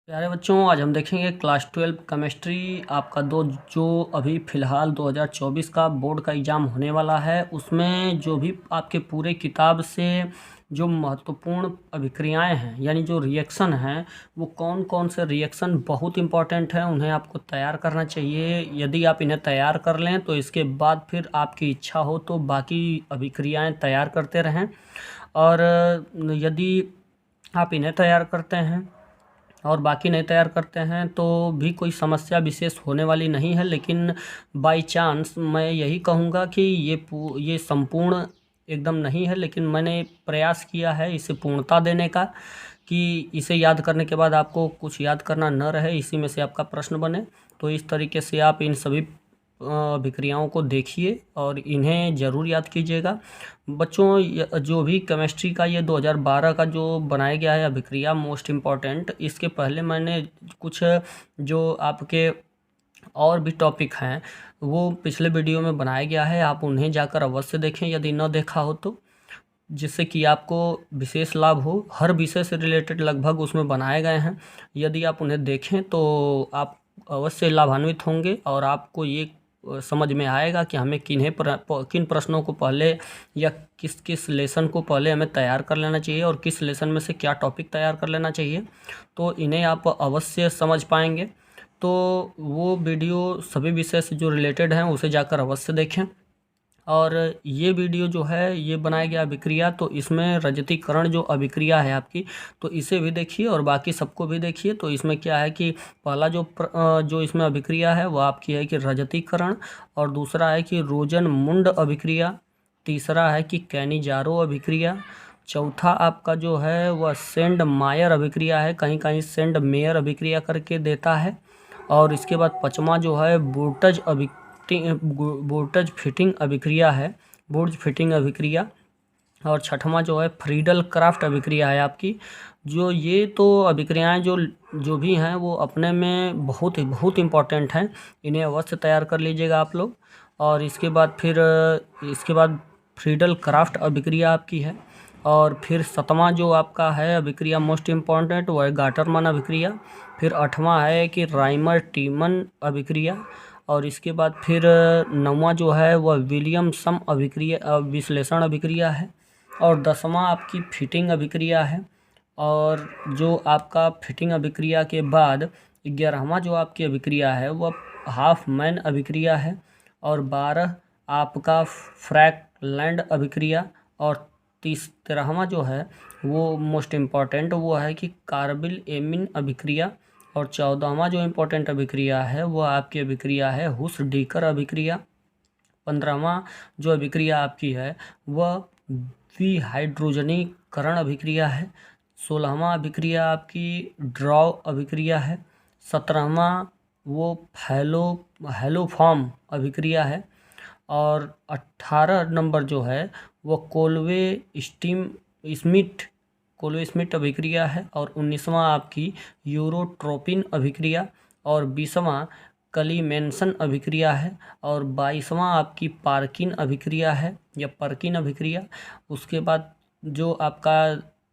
प्यारे बच्चों, आज हम देखेंगे क्लास 12 केमिस्ट्री आपका दो जो अभी फ़िलहाल 2024 का बोर्ड का एग्ज़ाम होने वाला है। उसमें जो भी आपके पूरे किताब से जो महत्वपूर्ण अभिक्रियाएं हैं यानी जो रिएक्शन हैं, वो कौन कौन से रिएक्शन बहुत इम्पॉर्टेंट हैं, उन्हें आपको तैयार करना चाहिए। यदि आप इन्हें तैयार कर लें तो इसके बाद फिर आपकी इच्छा हो तो बाकी अभिक्रियाएं तैयार करते रहें। और यदि आप इन्हें तैयार करते हैं और बाकी नहीं तैयार करते हैं तो भी कोई समस्या विशेष होने वाली नहीं है। लेकिन बाय चांस मैं यही कहूँगा कि ये संपूर्ण एकदम नहीं है, लेकिन मैंने प्रयास किया है इसे पूर्णता देने का, कि इसे याद करने के बाद आपको कुछ याद करना न रहे, इसी में से आपका प्रश्न बने। तो इस तरीके से आप इन सभी अभिक्रियाओं को देखिए और इन्हें ज़रूर याद कीजिएगा। बच्चों, जो भी केमिस्ट्री का ये 2012 का जो बनाया गया है अभिक्रिया मोस्ट इम्पॉर्टेंट, इसके पहले मैंने कुछ जो आपके और भी टॉपिक हैं वो पिछले वीडियो में बनाया गया है, आप उन्हें जाकर अवश्य देखें यदि न देखा हो तो, जिससे कि आपको विशेष लाभ हो। हर विषय से रिलेटेड लगभग उसमें बनाए गए हैं। यदि आप उन्हें देखें तो आप अवश्य लाभान्वित होंगे और आपको ये समझ में आएगा कि हमें किन प्रश्नों को पहले या किस किस लेसन को पहले हमें तैयार कर लेना चाहिए और किस लेसन में से क्या टॉपिक तैयार कर लेना चाहिए। तो इन्हें आप अवश्य समझ पाएंगे। तो वो वीडियो सभी विषय से जो रिलेटेड हैं उसे जाकर अवश्य देखें। और ये वीडियो जो है ये बनाया गया अभिक्रिया, तो इसमें रजतीकरण जो अभिक्रिया है आपकी, तो इसे भी देखिए और बाकी सबको भी देखिए। तो इसमें क्या है कि पहला जो इसमें अभिक्रिया है वो आपकी है कि रजतीकरण, और दूसरा है कि रोजन मुंड अभिक्रिया, तीसरा है कि कैनिजारो अभिक्रिया, चौथा आपका जो है वह सेंड मायर अभिक्रिया है, कहीं कहीं सेंड मेयर अभिक्रिया करके देता है। और इसके बाद पाँचवा जो है बोर्टज फिटिंग अभिक्रिया है, बुर्ज फिटिंग अभिक्रिया। और छठवां जो है फ्रीडल क्राफ्ट अभिक्रिया है आपकी। जो ये तो अभिक्रियाएं जो जो भी हैं वो अपने में बहुत इम्पॉर्टेंट हैं, इन्हें अवश्य तैयार कर लीजिएगा आप लोग। और इसके बाद फ्रीडल क्राफ्ट अभिक्रिया आपकी है। और फिर सतवां जो आपका है अभिक्रिया मोस्ट इम्पॉर्टेंट, वो है गाटरमन अभिक्रिया। फिर आठवां है कि राइमर टीमन अभिक्रिया। और इसके बाद फिर नौवां जो है वह विलियमसम अभिक्रिया विश्लेषण अभिक्रिया है। और 10वां आपकी फिटिंग अभिक्रिया है। और जो आपका फिटिंग अभिक्रिया के बाद 11वां जो आपकी अभिक्रिया है वह हाफ मैन अभिक्रिया है। और 12 आपका फ्रैकलैंड अभिक्रिया। और 13वां जो है वो मोस्ट इम्पॉर्टेंट वो है कि कार्बिल एमिन अभिक्रिया। और 14वां जो इम्पोर्टेंट अभिक्रिया है वो आपकी अभिक्रिया है हुस डीकर अभिक्रिया। 15वां जो अभिक्रिया आपकी है वह विहाइड्रोजनीकरण अभिक्रिया है। 16वां अभिक्रिया आपकी ड्रॉ अभिक्रिया है। 17वां वो हैलोफॉर्म अभिक्रिया है। और 18 नंबर जो है वो कोल्वे स्मिथ अभिक्रिया है। और 19वां आपकी यूरोट्रोपिन अभिक्रिया। और 20वां कलीमेंसन अभिक्रिया है। और 22वां आपकी पार्किन अभिक्रिया है या पर्किन अभिक्रिया। उसके बाद जो आपका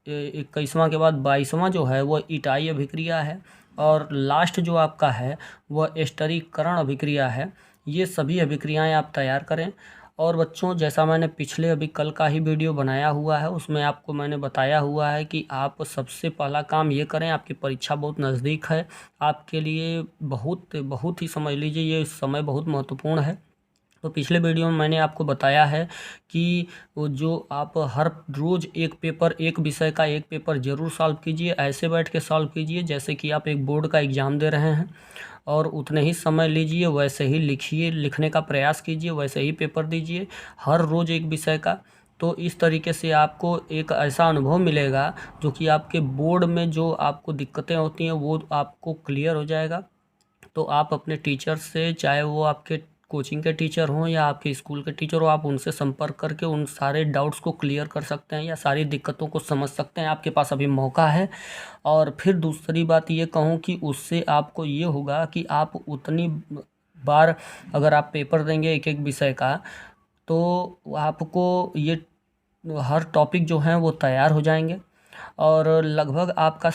21वां के बाद 22वां जो है वह इटाई अभिक्रिया है। और लास्ट जो आपका है वह एस्टरीकरण अभिक्रिया है। ये सभी अभिक्रियाएं आप तैयार करें। और बच्चों, जैसा मैंने पिछले अभी कल का ही वीडियो बनाया हुआ है उसमें आपको मैंने बताया हुआ है कि आप सबसे पहला काम ये करें, आपकी परीक्षा बहुत नज़दीक है, आपके लिए बहुत बहुत ही समझ लीजिए ये समय बहुत महत्वपूर्ण है। तो पिछले वीडियो में मैंने आपको बताया है कि वो जो आप हर रोज़ एक विषय का एक पेपर ज़रूर सॉल्व कीजिए, ऐसे बैठ के सॉल्व कीजिए जैसे कि आप एक बोर्ड का एग्ज़ाम दे रहे हैं। और उतने ही समय लीजिए, वैसे ही लिखिए, लिखने का प्रयास कीजिए, वैसे ही पेपर दीजिए हर रोज़ एक विषय का। तो इस तरीके से आपको एक ऐसा अनुभव मिलेगा जो कि आपके बोर्ड में जो आपको दिक्कतें होती हैं वो आपको क्लियर हो जाएगा। तो आप अपने टीचर से, चाहे वो आपके कोचिंग के टीचर हों या आपके स्कूल के टीचर हो, आप उनसे संपर्क करके उन सारे डाउट्स को क्लियर कर सकते हैं या सारी दिक्कतों को समझ सकते हैं। आपके पास अभी मौका है। और फिर दूसरी बात ये कहूँ कि उससे आपको ये होगा कि आप उतनी बार अगर आप पेपर देंगे एक एक विषय का, तो आपको ये हर टॉपिक जो हैं वो तैयार हो जाएंगे। और लगभग आपका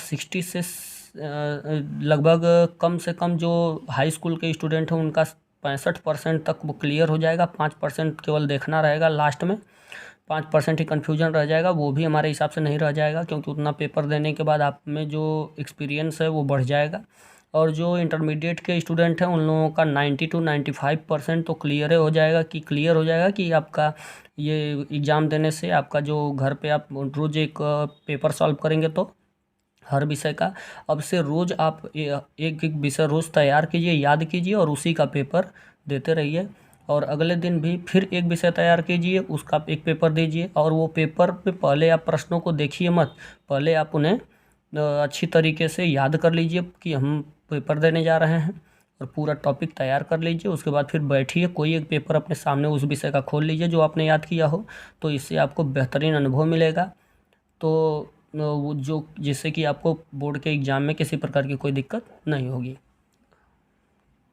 लगभग कम से कम जो हाई स्कूल के स्टूडेंट हैं उनका 65% तक वो क्लियर हो जाएगा। 5% केवल देखना रहेगा, लास्ट में 5% ही कन्फ्यूजन रह जाएगा, वो भी हमारे हिसाब से नहीं रह जाएगा, क्योंकि उतना पेपर देने के बाद आप में जो एक्सपीरियंस है वो बढ़ जाएगा। और जो इंटरमीडिएट के स्टूडेंट हैं उन लोगों का 90 to 95% तो क्लियर हो जाएगा कि आपका ये एग्ज़ाम देने से आपका जो घर पे आप रोज़ एक पेपर सॉल्व करेंगे तो हर विषय का अब से रोज़ आप एक एक विषय रोज़ तैयार कीजिए, याद कीजिए और उसी का पेपर देते रहिए। और अगले दिन भी फिर एक विषय तैयार कीजिए, उसका एक पेपर दीजिए। और वो पेपर पे पहले आप प्रश्नों को देखिए मत, पहले आप उन्हें अच्छी तरीके से याद कर लीजिए कि हम पेपर देने जा रहे हैं, और पूरा टॉपिक तैयार कर लीजिए। उसके बाद फिर बैठिए, कोई एक पेपर अपने सामने उस विषय का खोल लीजिए जो आपने याद किया हो, तो इससे आपको बेहतरीन अनुभव मिलेगा। तो वो जो जिससे कि आपको बोर्ड के एग्ज़ाम में किसी प्रकार की कोई दिक्कत नहीं होगी।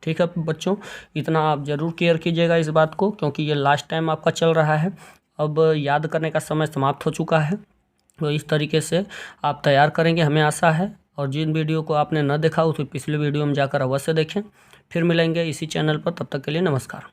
ठीक है बच्चों, इतना आप ज़रूर केयर कीजिएगा इस बात को, क्योंकि ये लास्ट टाइम आपका चल रहा है। अब याद करने का समय समाप्त हो चुका है, तो इस तरीके से आप तैयार करेंगे, हमें आशा है। और जिन वीडियो को आपने न देखा उसे पिछले वीडियो में जाकर अवश्य देखें। फिर मिलेंगे इसी चैनल पर, तब तक के लिए नमस्कार।